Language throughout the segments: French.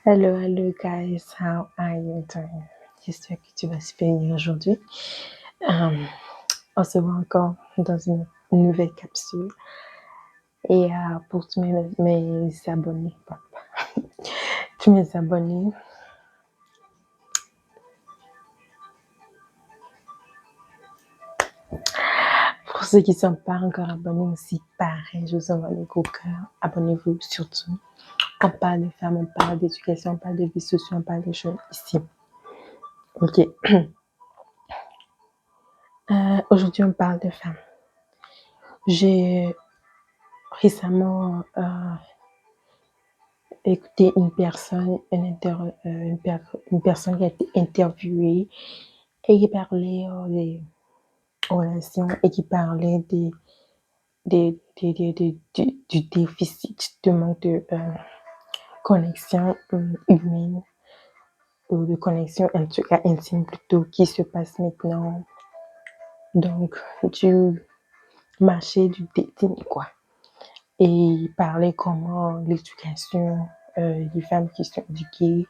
Hello guys, how are you doing? J'espère que tu vas super bien aujourd'hui. On se voit encore dans une nouvelle capsule. Et pour tous mes abonnés, tous mes abonnés, pour ceux qui ne sont pas encore abonnés aussi, pareil, je vous envoie les gros cœurs. Abonnez-vous surtout. On parle de femmes, on parle d'éducation, on parle de vie sociale, on parle de choses ici. Ok. Aujourd'hui, on parle de femmes. J'ai récemment écouté une personne qui a été interviewée et qui parlait des relations et qui parlait du déficit, du manque de connexion humaine ou de connexion en tout cas intime plutôt qui se passe maintenant. Donc, du marché du dating, quoi. Et il parlait comment l'éducation, les femmes qui sont éduquées,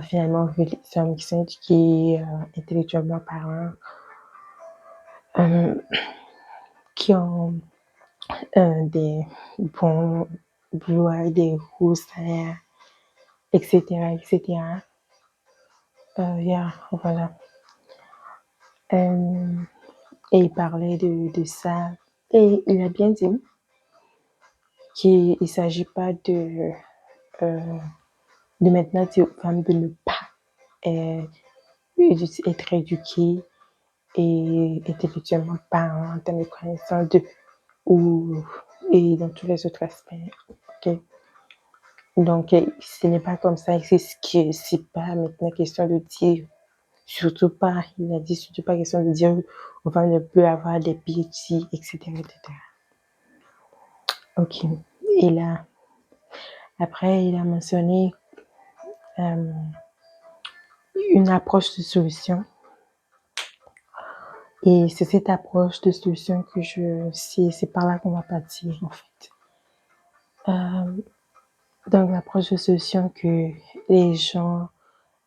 finalement, les femmes qui sont éduquées intellectuellement parlant, qui ont des bons boulots, des hauts salaires, etc., etc. Voilà. Et il parlait de ça. Et il a bien dit qu'il ne s'agit pas de maintenant dire aux femmes de ne pas être éduquées et intellectuellement parlant en termes de connaissances et dans tous les autres aspects. Okay? Donc, ce n'est pas comme ça. C'est pas maintenant question de dire, surtout pas, il a dit surtout pas question de dire aux femmes ne peut avoir des PhD, etc., etc. Ok. Et là, après, il a mentionné une approche de solution. Et c'est cette approche de solution que c'est par là qu'on va partir, en fait. Donc, l'approche de solution que les gens,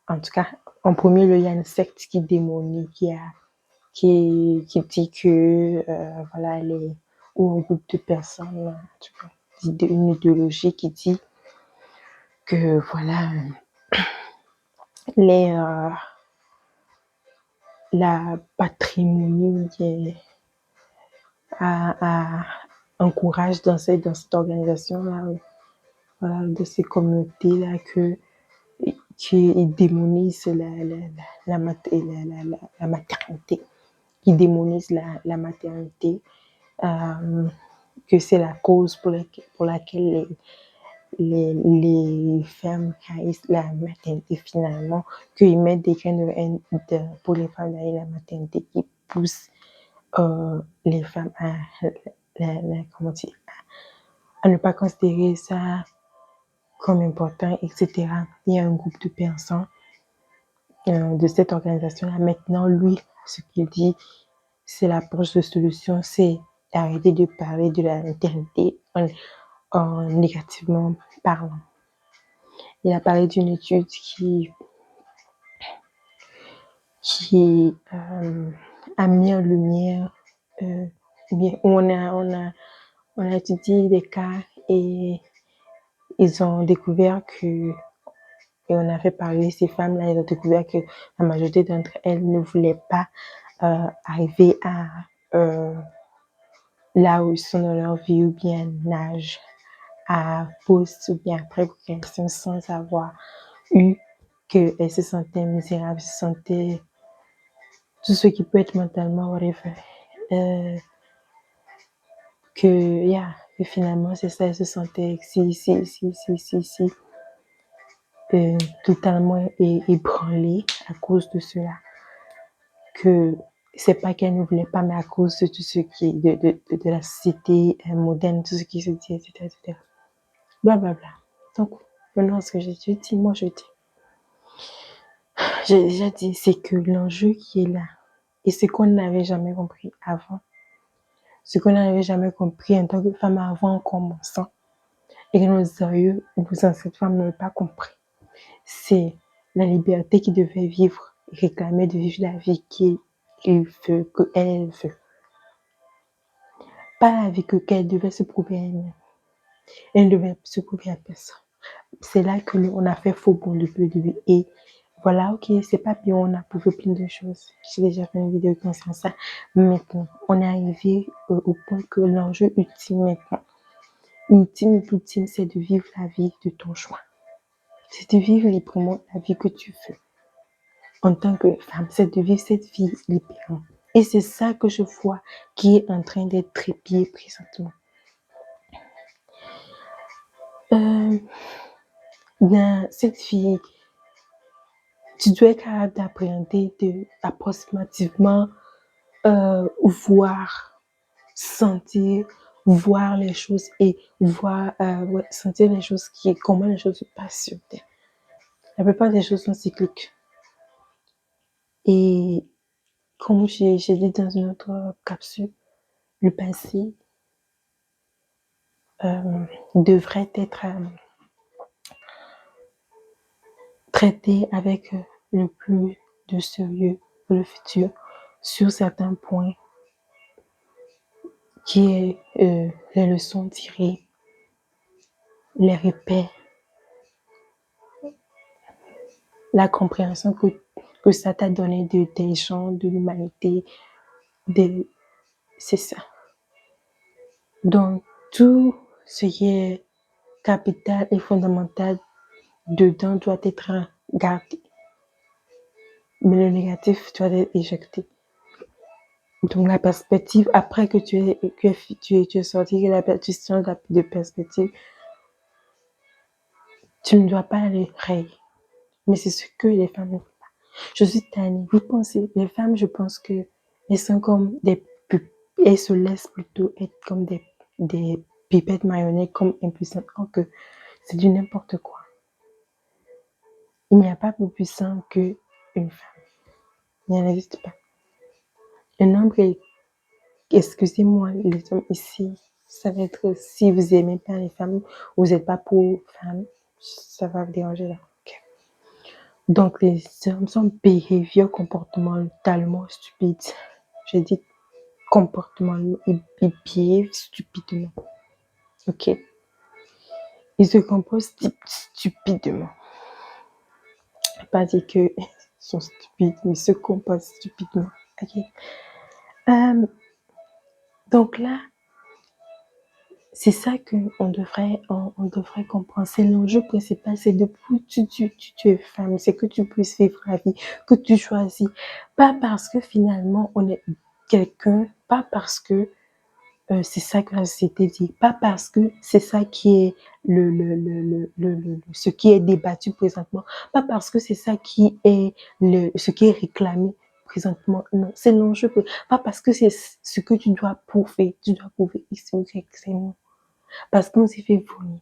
en tout cas, en premier lieu, il y a une secte qui démonie, qui dit que, voilà, ou un groupe de personnes, en tout cas, une idéologie qui dit que, voilà, la patrimony encourage dans cette organisation-là, voilà, de ces communautés-là, qui démonisent la maternité, qui démonisent la maternité, que c'est la cause pour laquelle les femmes haïssent la maternité finalement, qu'ils mettent des graines de haine pour les femmes haïssent la maternité qui poussent les femmes comment dire, à ne pas considérer ça comme important, etc. Il y a un groupe de personnes de cette organisation-là. Maintenant, lui, ce qu'il dit, c'est l'approche de solution, c'est arrêter de parler de la maternité en négativement parlant. Il a parlé d'une étude qui a mis en lumière, où on a étudié des cas et ils ont découvert et on a fait parler ces femmes-là, ils ont découvert que la majorité d'entre elles ne voulaient pas arriver à là où ils sont dans leur vie ou bien âge à poste ou bien après progression sans avoir eu qu'elles se sentaient misérables, se sentaient tout ce qui peut être mentalement, whatever. Que finalement, c'est ça, elles se sentaient totalement ébranlées à cause de cela. Que c'est pas qu'elles ne voulaient pas, mais à cause de tout ce qui est de la société moderne, tout ce qui se dit, etc., etc. Blablabla. Donc, maintenant, ce que j'ai dit, moi, j'ai déjà dit, c'est que l'enjeu qui est là, et ce qu'on n'avait jamais compris avant, ce qu'on n'avait jamais compris en tant que femme avant en commençant, et que nos ancêtres femmes n'avaient pas compris. c'est la liberté qu'il devait vivre, réclamer de vivre la vie qu'il veut, qu'elle veut. Pas la vie qu'elle devait se prouver à elle-même. Elle ne devait se prouver à personne. C'est là que on a fait faux bon depuis le début. Et voilà, ok, c'est pas bien, on a prouvé plein de choses. J'ai déjà fait une vidéo concernant ça. Maintenant, on est arrivé au point que l'enjeu ultime maintenant, ultime, c'est de vivre la vie de ton choix. C'est de vivre librement la vie que tu veux. En tant que femme, c'est de vivre cette vie librement. Et c'est ça que je vois qui est en train d'être trépied présentement. Dans cette vie, tu dois être capable d'appréhender, approximativement voir, sentir, voir les choses et voir, sentir les choses comment les choses se passent sur Terre. La plupart des choses sont cycliques. Et comme j'ai dit dans une autre capsule, le passé devrait être traité avec le plus de sérieux pour le futur sur certains points qui est les leçons tirées, les repères, la compréhension que ça t'a donné des gens, de l'humanité, c'est ça. Donc, tout ce qui est capital et fondamental dedans doit être gardé. Mais le négatif doit être éjecté. Donc, la perspective, après que tu es sorti, que tu changes de perspective, tu ne dois pas aller rayer. Mais c'est ce que les femmes ne font pas. Je suis tannée. Vous pensez, les femmes, je pense que elles sont comme des elles se laissent plutôt être comme des pipettes marionnettes, comme impuissantes. Or que c'est du n'importe quoi. Il n'y a pas plus puissant qu'une femme. Il n'en existe pas. Un homme est, excusez-moi, les hommes ici, ça va être, si vous n'aimez pas les femmes, vous n'êtes pas pour femmes, ça va vous déranger là. Okay. Donc, les hommes sont behavior comportementalement stupides. J'ai dit comportementalement, ils behave stupidement. Ok. Ils se composent stupidement. Pas dire qu'ils sont stupides, mais ils se composent stupidement. Ok. Donc là, c'est ça qu'on devrait comprendre. C'est l'enjeu principal, c'est depuis tu es femme, c'est que tu puisses vivre la vie, que tu choisis. Pas parce que finalement on est quelqu'un, pas parce que c'est ça que la société dit, pas parce que c'est ça qui est ce qui est débattu présentement, pas parce que c'est ça qui est ce qui est réclamé présentement. Non, c'est l'enjeu. Pas parce que c'est ce que tu dois prouver X, Y, Z, non. Parce qu'on s'est fait voler.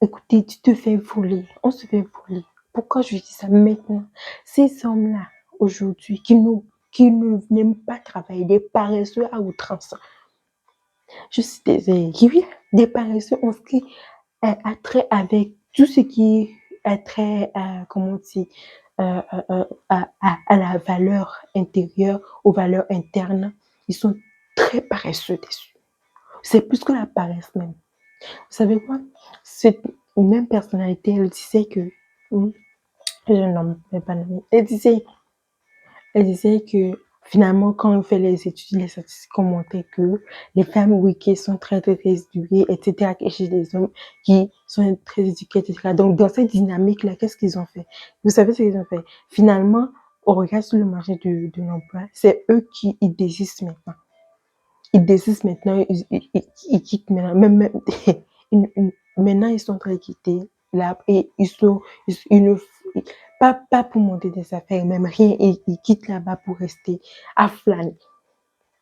Écoutez, tu te fais voler. On se fait voler. Pourquoi je dis ça maintenant? Ces hommes-là, aujourd'hui, qui ne n'aiment pas travailler, des paresseux à outrance. Je suis désolée. Oui, des paresseux ont ce qui a trait avec tout ce qui a trait à, comment on dit, à la valeur intérieure, aux valeurs internes. Ils sont très paresseux dessus. C'est plus que la paresse même. Vous savez quoi? Cette même personnalité, elle disait que, je ne vais pas nommer, elle disait que finalement, quand on fait les études, les statistiques ont montré que les femmes wicked sont très, très, très éduquées, etc., et chez les hommes qui sont très éduqués, etc. Donc, dans cette dynamique-là, qu'est-ce qu'ils ont fait? Vous savez ce qu'ils ont fait? Finalement, au regard sur le marché de l'emploi, c'est eux qui ils désistent maintenant. Ils désistent maintenant, ils quittent maintenant, même maintenant ils sont en train de quitter là et ils ne pas pour monter des affaires, même rien, ils quittent là-bas pour rester à flâner.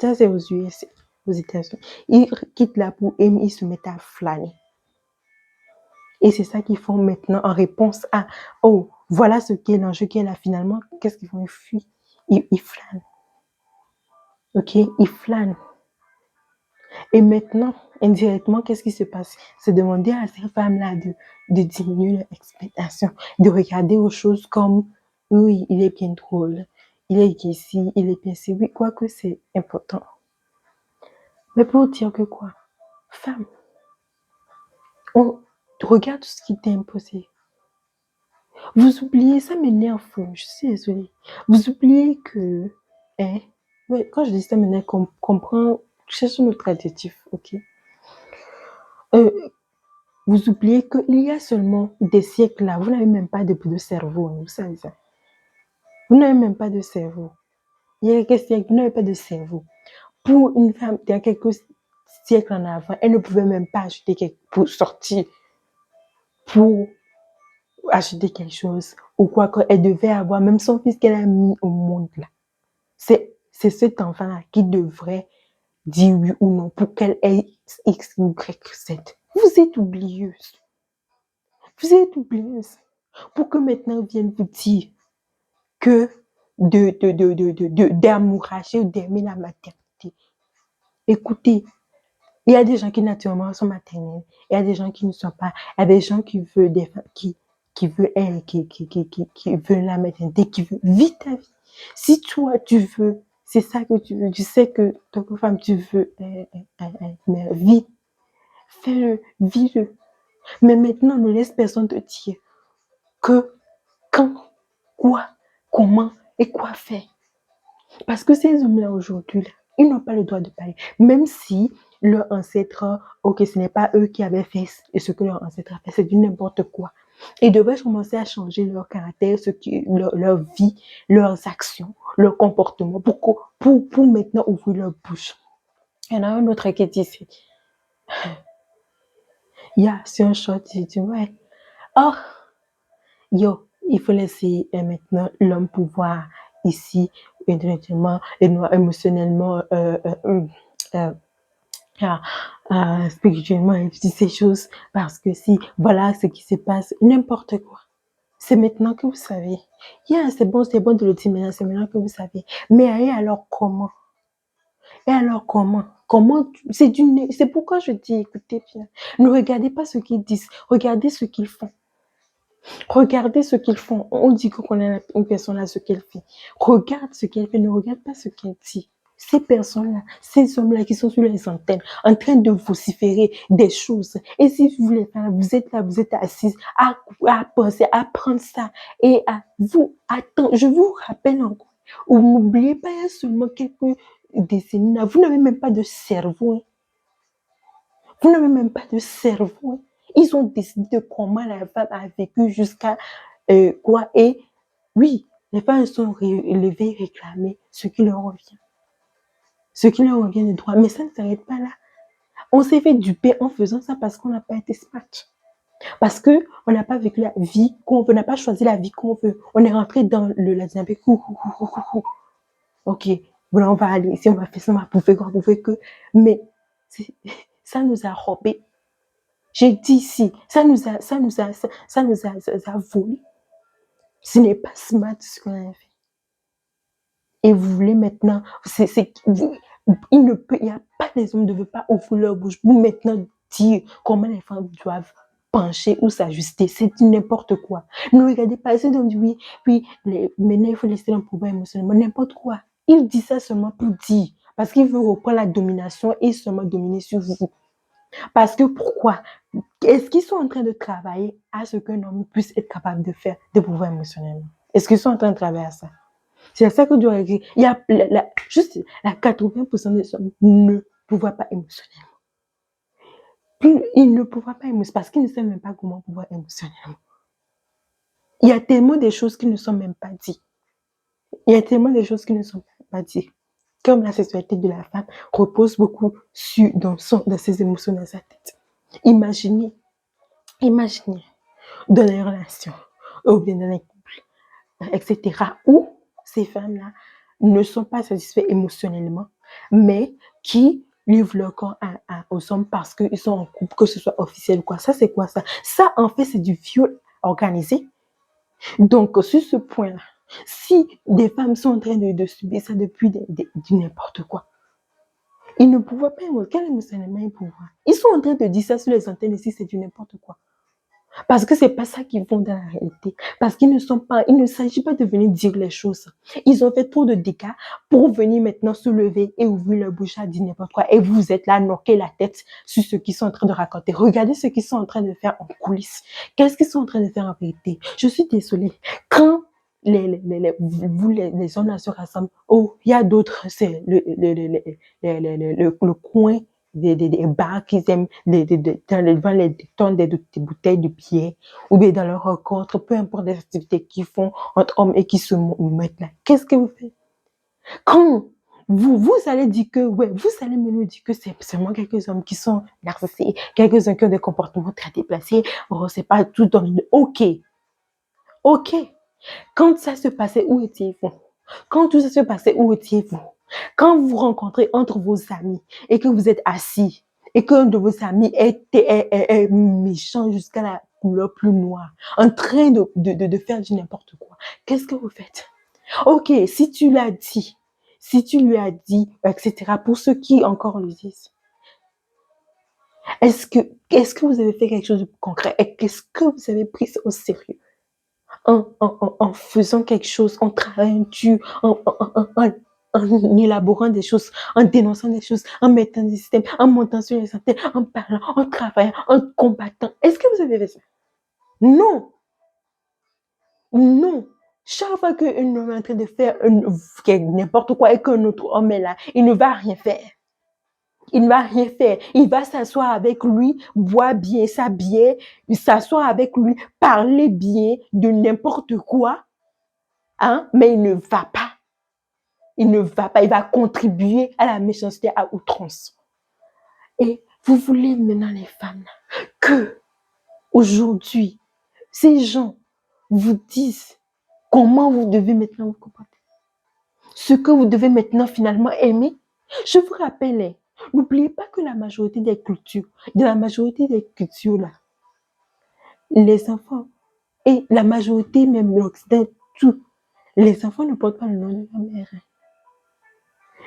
Ça c'est aux US, aux États-Unis. Ils quittent là pour et ils se mettent à flâner. Et c'est ça qu'ils font maintenant en réponse à oh voilà ce qu'est l'enjeu qui est là finalement. Qu'est-ce qu'ils font? Ils fuient, ils flânent. Ok, ils flânent. Et maintenant, indirectement, qu'est-ce qui se passe? C'est demander à ces femmes-là de diminuer leur expectation, de regarder aux choses comme oui, il est bien drôle, il est ici, il est bien ici. Oui, quoique c'est important. Mais pour dire que quoi? Femme, on regarde ce qui t'est imposé. Vous oubliez, ça m'énerve, je suis désolée. Vous oubliez que, hein, ouais, quand je dis ça m'énerve, comprends, cherche un autre adjectif, ok? Euh, Vous oubliez qu'il y a seulement des siècles là, vous n'avez même pas de cerveau, hein, vous savez ça. Vous n'avez même pas de cerveau. Il y a quelques siècles, vous n'avez pas de cerveau. Pour une femme, il y a quelques siècles en avant, elle ne pouvait même pas acheter pour sortir, pour acheter quelque chose, ou quoi qu'elle devait avoir, même son fils qu'elle a mis au monde là. C'est cet enfant-là qui devrait dire oui ou non pour qu'elle ait X, Y, Z. Vous êtes oublieuse. Vous êtes oublieuse. Pour que maintenant vienne vous dire que d'amourager ou d'aimer la maternité. Écoutez, il y a des gens qui naturellement sont maternels, il y a des gens qui ne sont pas, il y a des gens qui veulent qui veulent elle, qui veulent la maternité, qui veulent vivre ta vie. Si toi tu veux, c'est ça que tu veux, tu sais que tant que femme tu veux, mais vis, fais-le, vis-le. Mais maintenant, ne laisse personne te dire que quand, quoi, comment et quoi faire. Parce que ces hommes-là aujourd'hui, là, ils n'ont pas le droit de parler. Même si leur ancêtre, ok, ce n'est pas eux qui avaient fait ce que leur ancêtre a fait, c'est du n'importe quoi. Ils devraient commencer à changer leur caractère, leur vie, leurs actions, leur comportement pour maintenant ouvrir leur bouche. Il y en a un autre qui dit ici. C'est un short, il dit, ouais. Oh, il faut laisser maintenant l'homme pouvoir ici, intellectuellement, émotionnellement, spirituellement, et ces choses, parce que si, voilà ce qui se passe, n'importe quoi. C'est maintenant que vous savez. C'est bon de le dire maintenant, c'est maintenant que vous savez. Mais et alors comment? Et alors comment? C'est pourquoi je dis, écoutez bien, ne regardez pas ce qu'ils disent, regardez ce qu'ils font. Regardez ce qu'ils font. On dit qu'on connaît une personne là, ce qu'elle fait. Regarde ce qu'elle fait, ne regarde pas ce qu'elle dit. Ces personnes-là, ces hommes-là qui sont sur les antennes, en train de vociférer des choses. Et si vous voulez faire, vous êtes là, vous êtes assise à penser, à prendre ça et à vous attendre. Je vous rappelle encore, n'oubliez pas, il y a seulement quelques décennies là, vous n'avez même pas de cerveau. Hein. Vous n'avez même pas de cerveau. Hein. Ils ont décidé de comment la femme a vécu jusqu'à quoi. Et oui, les femmes sont élevées et réclamées ce qui leur revient. Ce qui leur revient de droit. Mais ça ne s'arrête pas là. On s'est fait duper en faisant ça parce qu'on n'a pas été smart. Parce qu'on n'a pas vécu la vie qu'on veut, on n'a pas choisi la vie qu'on veut. On est rentré dans la dynamique. Ok, voilà, on va aller ici, on va faire ça, on va bouffer que. Mais ça nous a robé. J'ai dit ici, ça nous a volé. Ce n'est pas smart ce qu'on a fait. Et vous voulez maintenant, il n'y a pas les hommes ne veulent pas ouvrir leur bouche pour maintenant dire comment les femmes doivent pencher ou s'ajuster. C'est n'importe quoi. Ne regardez pas, c'est donc oui, maintenant il faut laisser leur pouvoir émotionnellement, n'importe quoi. Il dit ça seulement pour dire, parce qu'il veut reprendre la domination et seulement dominer sur vous. Parce que pourquoi? Est-ce qu'ils sont en train de travailler à ce qu'un homme puisse être capable de faire de pouvoir émotionnellement? Est-ce qu'ils sont en train de travailler à ça? C'est ça que Dieu a écrit. Il y a juste la 80% des hommes ne pouvaient pas émotionnellement. Ils ne pouvaient pas émotionnellement parce qu'ils ne savent même pas comment pouvoir émotionnellement. Il y a tellement de choses qui ne sont même pas dites. Il y a tellement de choses qui ne sont même pas dites. Comme la sexualité de la femme repose beaucoup dans ses émotions, dans sa tête. Imaginez dans les relations, ou bien dans les couples, etc., où ces femmes-là ne sont pas satisfaites émotionnellement, mais qui livrent leur corps aux hommes parce qu'ils sont en couple, que ce soit officiel ou quoi. Ça, c'est quoi ça? Ça, en fait, c'est du viol organisé. Donc, sur ce point-là, si des femmes sont en train de subir ça depuis du n'importe quoi, Ils ne pouvaient pas, quel émotionnellement ils pouvaient. Ils sont en train de dire ça sur les antennes ici, c'est du n'importe quoi. Parce que c'est pas ça qu'ils font dans la réalité. Parce qu'ils ne sont pas, il ne s'agit pas de venir dire les choses. Ils ont fait trop de dégâts pour venir maintenant se lever et ouvrir leur bouche à dire n'importe quoi. Et vous êtes là à knocker la tête sur ce qu'ils sont en train de raconter. Regardez ce qu'ils sont en train de faire en coulisses. Qu'est-ce qu'ils sont en train de faire en vérité? Je suis désolée. Quand les hommes là se rassemblent, oh, il y a d'autres, c'est le coin des bars qu'ils aiment devant les tonnes des bouteilles de bière ou bien dans leur rencontre, peu importe les activités qu'ils font entre hommes et qui se mettent là. Qu'est-ce que vous faites? Quand vous allez dire que, ouais, vous allez me dire que c'est seulement quelques hommes qui sont narcissiques, quelques-uns qui ont des comportements très déplacés, oh, c'est pas tout dans le... Ok, ok. Quand ça se passait, où étiez-vous? Quand tout ça se passait, où étiez-vous? Quand vous vous rencontrez entre vos amis et que vous êtes assis et qu'un de vos amis est méchant jusqu'à la couleur plus noire, en train de faire du n'importe quoi, qu'est-ce que vous faites? Ok, si tu l'as dit, si tu lui as dit, etc., pour ceux qui encore le disent, est-ce que vous avez fait quelque chose de concret et qu'est-ce que vous avez pris au sérieux? En faisant quelque chose, en travaillant dessus, en élaborant des choses, en dénonçant des choses, en mettant des systèmes, en montant sur les antennes, en parlant, en travaillant, en combattant. Est-ce que vous avez fait ça? Non, non. Chaque fois qu'un homme est en train de faire n'importe quoi et qu'un autre homme est là, il ne va rien faire. Il ne va rien faire. Il va s'asseoir avec lui, boire bien sa bière, s'asseoir avec lui, parler bien de n'importe quoi. Hein? Mais il ne va pas. Il ne va pas. Il va contribuer à la méchanceté à outrance. Et vous voulez maintenant les femmes que aujourd'hui, ces gens vous disent comment vous devez maintenant vous comporter. Ce que vous devez maintenant finalement aimer. Je vous rappelle, n'oubliez pas que la majorité des cultures, là, les enfants et la majorité même de l'Occident, tout, les enfants ne portent pas le nom de leur mère.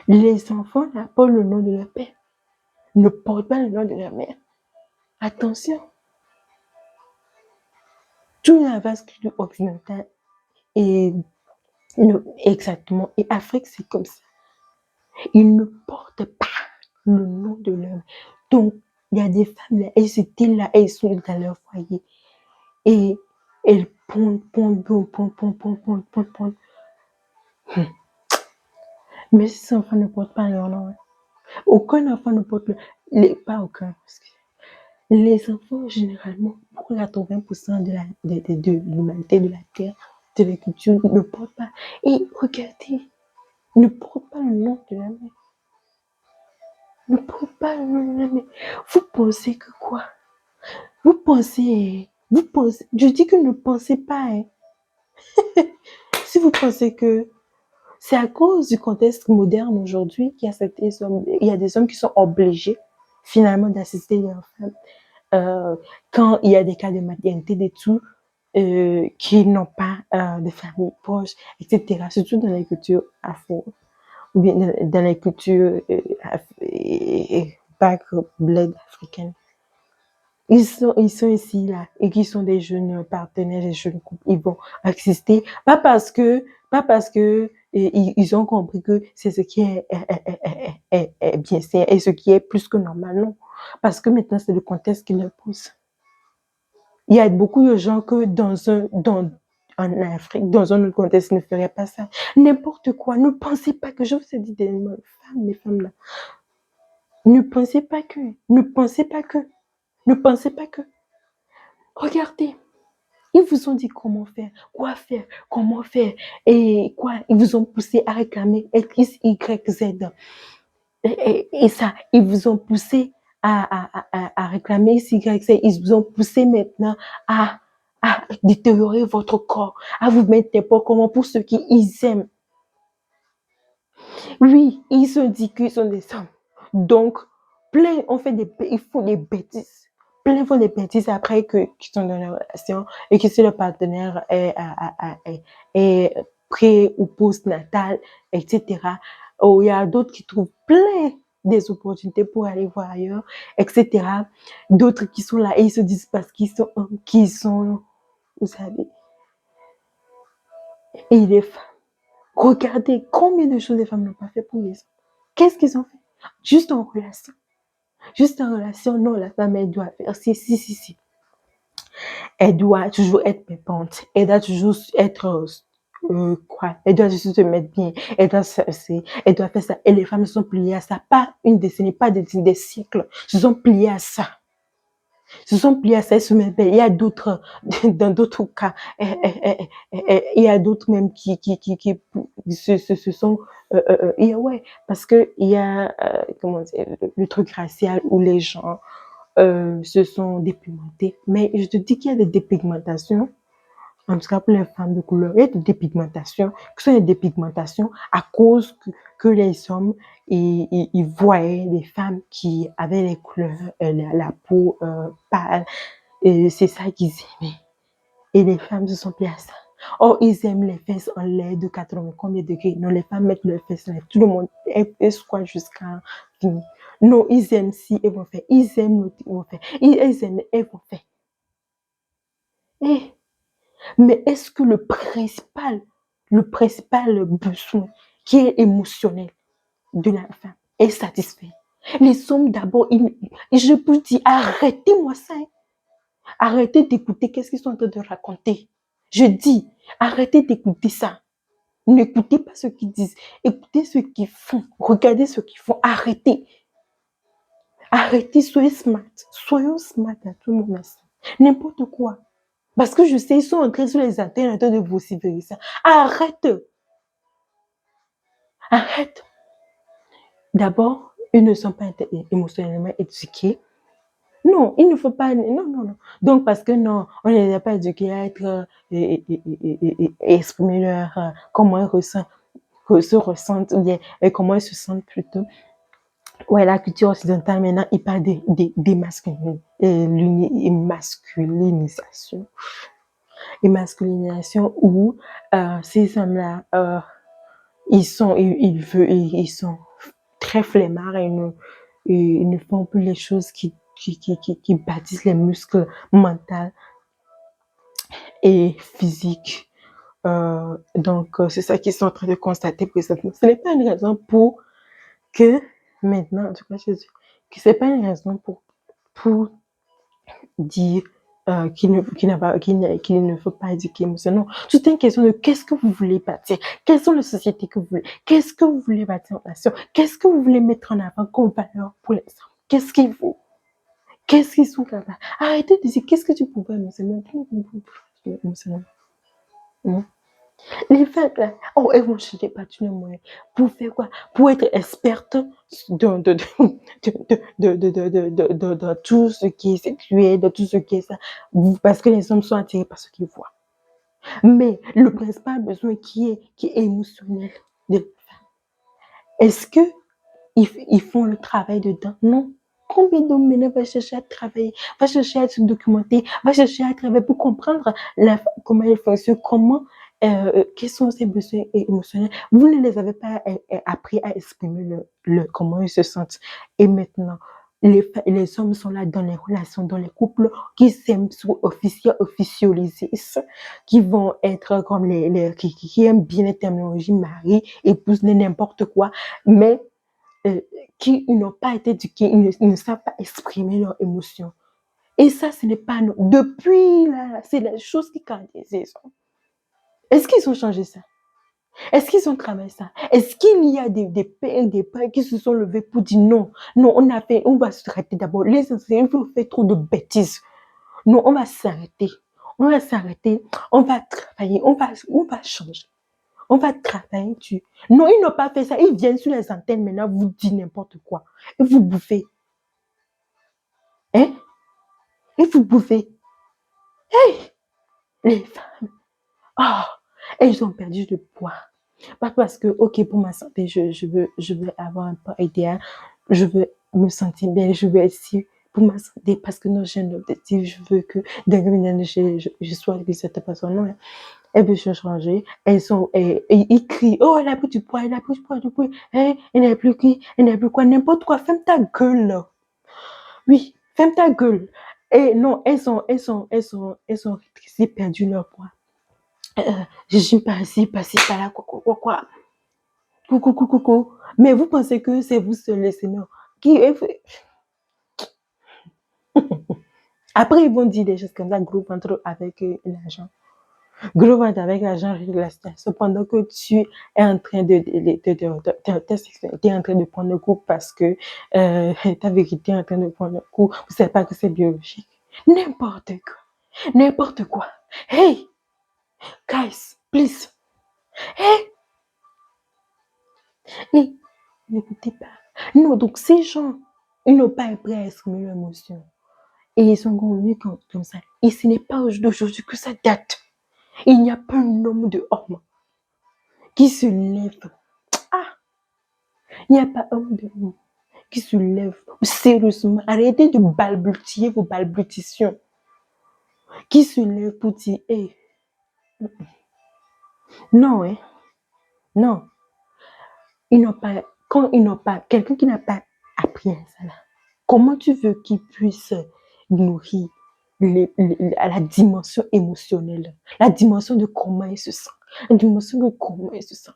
Les enfants là, portent le nom de leur père, ne portent pas le nom de leur mère. Attention, tout la vaste culture occidentale et exactement, et Afrique c'est comme ça. Ils ne portent pas le nom de leur mère. Donc, il y a des femmes là, elles étaient là, elles sont dans leur foyer et elles pondent. Mais ces enfants ne portent pas leur nom. Aucun enfant ne porte pas aucun. Les enfants, généralement, pour 80% de l'humanité, de la Terre, de la culture, ne portent pas. Et regardez, ne portent pas le nom de la mère. Ne portent pas le nom de la mère. Vous pensez que quoi? Vous pensez, je dis que ne pensez pas. Hein. Si vous pensez que c'est à cause du contexte moderne aujourd'hui qu'il y a il y a des hommes qui sont obligés finalement d'assister leurs femmes quand il y a des cas de maternité et tout, qui n'ont pas de famille proche, etc. Surtout dans les cultures afro, ou bien dans les cultures back bled africaines. Ils sont ici, là, et qui sont des jeunes partenaires, des jeunes couples. Ils vont assister, pas parce que ils ont compris que c'est ce qui est bien sain et ce qui est plus que normal, non. Parce que maintenant, c'est le contexte qui le pousse. Il y a beaucoup de gens que en Afrique, dans un autre contexte, ne feraient pas ça. N'importe quoi. Ne pensez pas que, je vous ai dit, les femmes là. Ne pensez pas que. Regardez. Ils vous ont dit comment faire, quoi faire, comment faire, et quoi. Ils vous ont poussé à réclamer X, Y, Z. Et ça, ils vous ont poussé à réclamer X, Y, Z. Ils vous ont poussé maintenant à détériorer votre corps, à vous mettre n'importe comment pour ceux qui ils aiment. Oui, ils se disent qu'ils sont des hommes. Donc, plein ils font des bêtises. Plein font des bêtises après qu'ils sont dans la relation et que si le partenaire est pré ou post-natal, etc. Oh, il y a d'autres qui trouvent plein des opportunités pour aller voir ailleurs, etc. D'autres qui sont là et ils se disent parce qu'ils sont, vous savez, et les femmes. Regardez combien de choses les femmes n'ont pas fait pour les hommes. Qu'est-ce qu'ils ont fait? Juste en relation. Juste en relation, non, la femme, elle doit faire si. Elle doit toujours être pépante. Elle doit toujours être quoi? Elle doit juste se mettre bien. Elle doit faire ça. Et les femmes se sont pliées à ça. Pas une décennie, pas des siècles. Se sont pliées à ça. Se sont pliées à ça. Elles se mettent bien. Il y a d'autres, dans d'autres cas, il y a d'autres même qui se sont, ouais, parce que il y a, comment dire, le truc racial où les gens se sont dépigmentés. Mais je te dis qu'il y a des dépigmentations, en tout cas pour les femmes de couleur, il y a des dépigmentations, qui sont des dépigmentations à cause que les hommes, ils voyaient les femmes qui avaient les couleurs, la peau pâle, et c'est ça qu'ils aimaient. Et les femmes se sont pliées à ça. Oh, ils aiment les fesses en l'air de 80 combien de degrés. Non, les femmes mettent leurs fesses en l'air. Tout le monde est squat jusqu'à fini. Non, ils aiment si, ils vont faire. Ils aiment l'autre, ils vont faire. Ils aiment, ils vont faire. Eh, mais est-ce que le principal besoin qui est émotionnel de la femme est satisfait? Les hommes, d'abord, je peux dire, arrêtez-moi ça. Hein. Arrêtez d'écouter qu'est-ce qu'ils sont en train de raconter. Je dis, arrêtez d'écouter ça. N'écoutez pas ce qu'ils disent. Écoutez ce qu'ils font. Regardez ce qu'ils font. Arrêtez. Arrêtez, soyez smart. Soyons smart à tout moment. N'importe quoi. Parce que je sais, ils sont entrés sur les antennes en train de vociférer ça. Arrête. Arrête. D'abord, ils ne sont pas émotionnellement éduqués. Non, il ne faut pas. Non. Donc, parce que non, on ne les a pas éduqués à être et exprimer leur comment ils se ressentent, ou bien comment ils se sentent plutôt. Ouais, la culture occidentale, maintenant, il parle des masculinisation. Et masculinisation où ces hommes-là, ils sont très flemmards et ils ne font plus les choses qui bâtissent les muscles mentaux et physiques. Donc, c'est ça qu'ils sont en train de constater présentement. Ce n'est pas une raison pour que maintenant, en tout cas, je dis que ce n'est pas une raison pour dire qu'il ne faut pas éduquer émotionnellement. Non, c'est une question de qu'est-ce que vous voulez bâtir, quelles sont les sociétés que vous voulez, qu'est-ce que vous voulez bâtir en nation, qu'est-ce que vous voulez mettre en avant comme valeur pour les hommes, qu'est-ce qu'il faut, qu'est-ce qu'ils sont capables. Arrêtez de dire qu'est-ce que tu pouvais émotionnellement. Les femmes, là, oh, elles vont chercher pas tous les moyens. Pour faire quoi? Pour être experte dans tout ce qui est sexuel, de tout ce qui est ça. Parce que les hommes sont attirés par ce qu'ils voient. Mais le principal besoin qui est émotionnel de la femme, est-ce qu'ils font le travail dedans? Non. Combien d'hommes maintenant vont chercher à travailler, va chercher à se documenter, va chercher à travailler pour comprendre comment elle fonctionne, quels sont ses besoins émotionnels. Vous ne les avez pas appris à exprimer comment ils se sentent. Et maintenant, les hommes sont là dans les relations, dans les couples qui s'aiment officialiser, qui vont être comme qui aiment bien les terminologies mari, épouse, n'importe quoi, mais qui n'ont pas été éduqués, ils ne savent pas exprimer leurs émotions. Et ça, ce n'est pas nous. Depuis là, c'est la chose qui caractérise les hommes. Est-ce qu'ils ont changé ça? Est-ce qu'ils ont travaillé ça? Est-ce qu'il y a des pères qui se sont levés pour dire non, on va s'arrêter d'abord. Les enseignants vont faire trop de bêtises. Non, on va s'arrêter. On va s'arrêter. On va travailler. On va changer. On va travailler dessus. Non, ils n'ont pas fait ça. Ils viennent sur les antennes maintenant, vous disent n'importe quoi. Et vous bouffez. Hein? Et vous bouffez. Hey! Les femmes. Oh! Elles ont perdu le poids. Pas parce que, ok, pour ma santé, je veux avoir un poids idéal. Je veux me sentir bien. Je veux être si pour ma santé. Parce que non, j'ai un objectif. Je veux que dans une année, je sois avec cette personne. Non, elles veulent se changer, ils crient, oh, elle a pris du poids, elle a pris du poids, hein, elle n'a plus qui, elle n'a plus quoi, n'importe quoi, ferme ta gueule, là. Oui, ferme ta gueule. Et non, elles sont si perdues leur poids. Je suis pas ci, pas là, quoi. Coucou, coucou, coucou. Mais vous pensez que c'est vous seul, les seigneurs. Qui, après, ils vont dire des choses comme ça, gros ventre avec l'argent. Gros ventre avec l'argent règle la situation. Pendant que tu es en train t'es en train de prendre le coup parce que ta vérité est en train de prendre le coup. Vous savez pas que c'est biologique. N'importe quoi. N'importe quoi. Hey, guys, please. Hey, hey, n'écoutez pas. Non, donc ces gens, ils n'ont pas appris à exprimer leurs émotions. Et ils sont convenus comme ça. Et ce n'est pas d'aujourd'hui que ça date. Il n'y a pas un homme de homme qui se lève. Ah, il n'y a pas un homme de homme qui se lève sérieusement. Arrêtez de balbutier vos balbutitions. Qui se lève pour dire, hey. Non, hein. Non. Quand ils n'ont pas, quelqu'un qui n'a pas appris à ça là, comment tu veux qu'il puisse nourrir à la dimension émotionnelle, la dimension de comment il se sent, la dimension de comment il se sent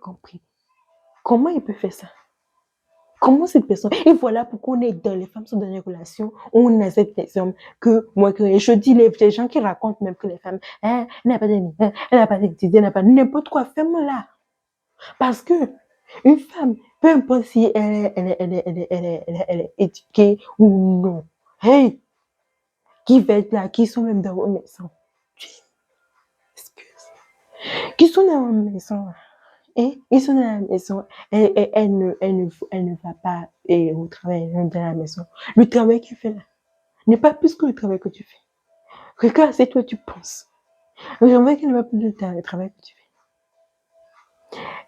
compris. Comment il peut faire ça? Comment cette personne? Et voilà pourquoi les femmes sont dans des relations où on accepte les hommes que moi, je dis les gens qui racontent même que les femmes, elle n'a pas d'amis, elle n'a pas d'activité, elle n'a pas n'importe quoi, ferme-la. Parce que une femme, peu importe si elle est éduquée ou non, hey, qui va être là, qui sont même dans vos maisons, qui sont dans vos maisons, et ils sont dans la maison, elle ne va pas au travail dans la maison. Le travail qu'il fait là n'est pas plus que le travail que tu fais. Regarde, c'est toi tu penses. J'aimerais qu'il n'est pas plus le travail que tu fais.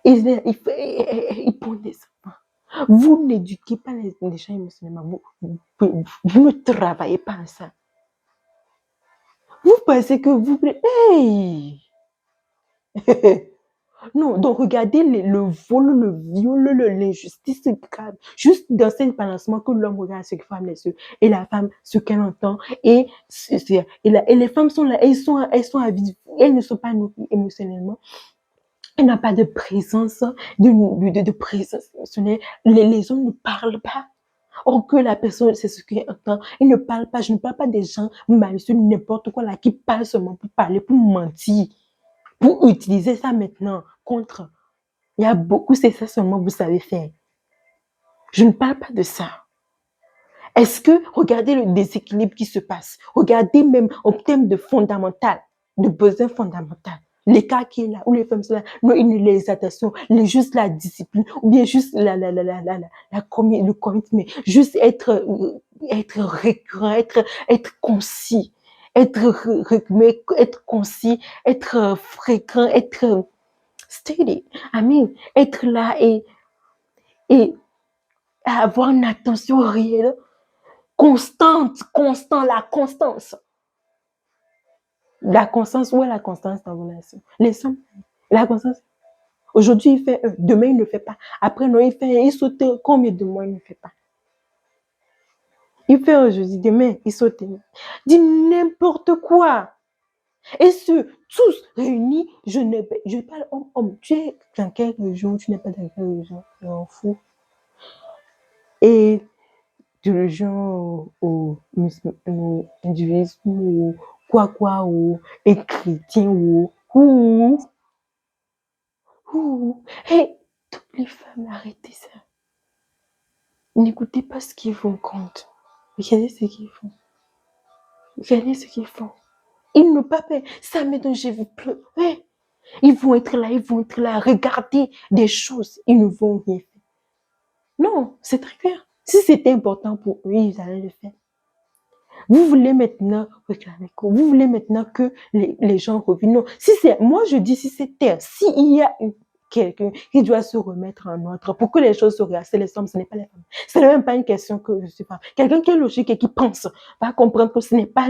Il prend des enfants. Vous n'éduquez pas les gens émotionnellement. Vous ne travaillez pas à ça. Vous pensez que vous... Hey! Non, donc regardez le vol, le viol, l'injustice grave. Juste dans ce balancement que l'homme regarde ce que femme les yeux et la femme ce qu'elle entend. Et les femmes sont là, elles sont elles ne sont pas nourries émotionnellement. Elle n'a pas de présence, de présence émotionnelle. Les hommes ne parlent pas. Or que la personne, c'est ce qu'elle entend. Il ne parle pas. Je ne parle pas des gens malicieux, n'importe quoi là, qui parlent seulement pour parler, pour mentir, pour utiliser ça maintenant contre. Il y a beaucoup, c'est ça seulement vous savez faire. Je ne parle pas de ça. Est-ce que, regardez le déséquilibre qui se passe. Regardez même en termes de fondamental, de besoin fondamental. L'écart qui est là, où les femmes sont là, non, les attentions, juste la discipline, ou bien juste le commitment, juste être récurrent, être concis, être concis, être fréquent, être steady. I mean, être là et avoir une attention réelle, constante, la constance. La constance, où est la constance dans vos relations? Les sommes, la constance. Aujourd'hui, il fait demain, il ne fait pas. Après, non, il saute combien de mois, il ne fait pas. Il fait aujourd'hui, demain, il saute. Dit n'importe quoi. Et tous réunis, je parle homme. Tu es dans quelle religion, tu n'es pas dans quelle religion, je m'en fous. Et de religion au hindouisme ou quoi ou et chrétien ou hey, toutes les femmes arrêtez ça, n'écoutez pas ce qu'ils font compte, regardez ce qu'ils font, ils n'ont pas fait ça. Maintenant j'ai vu plein, hey, ils vont être là regarder des choses, ils ne vont rien faire. Non, c'est très clair. Si c'était important pour eux, ils allaient le faire. Vous voulez maintenant réclamer quoi? Vous voulez maintenant que les gens reviennent? Non. Moi je dis si c'est terre, s'il y a quelqu'un qui doit se remettre en ordre pour que les choses se réassent, les hommes, ce n'est pas les femmes. Ce n'est même pas une question que je sais pas. Quelqu'un qui est logique et qui pense va comprendre que ce n'est pas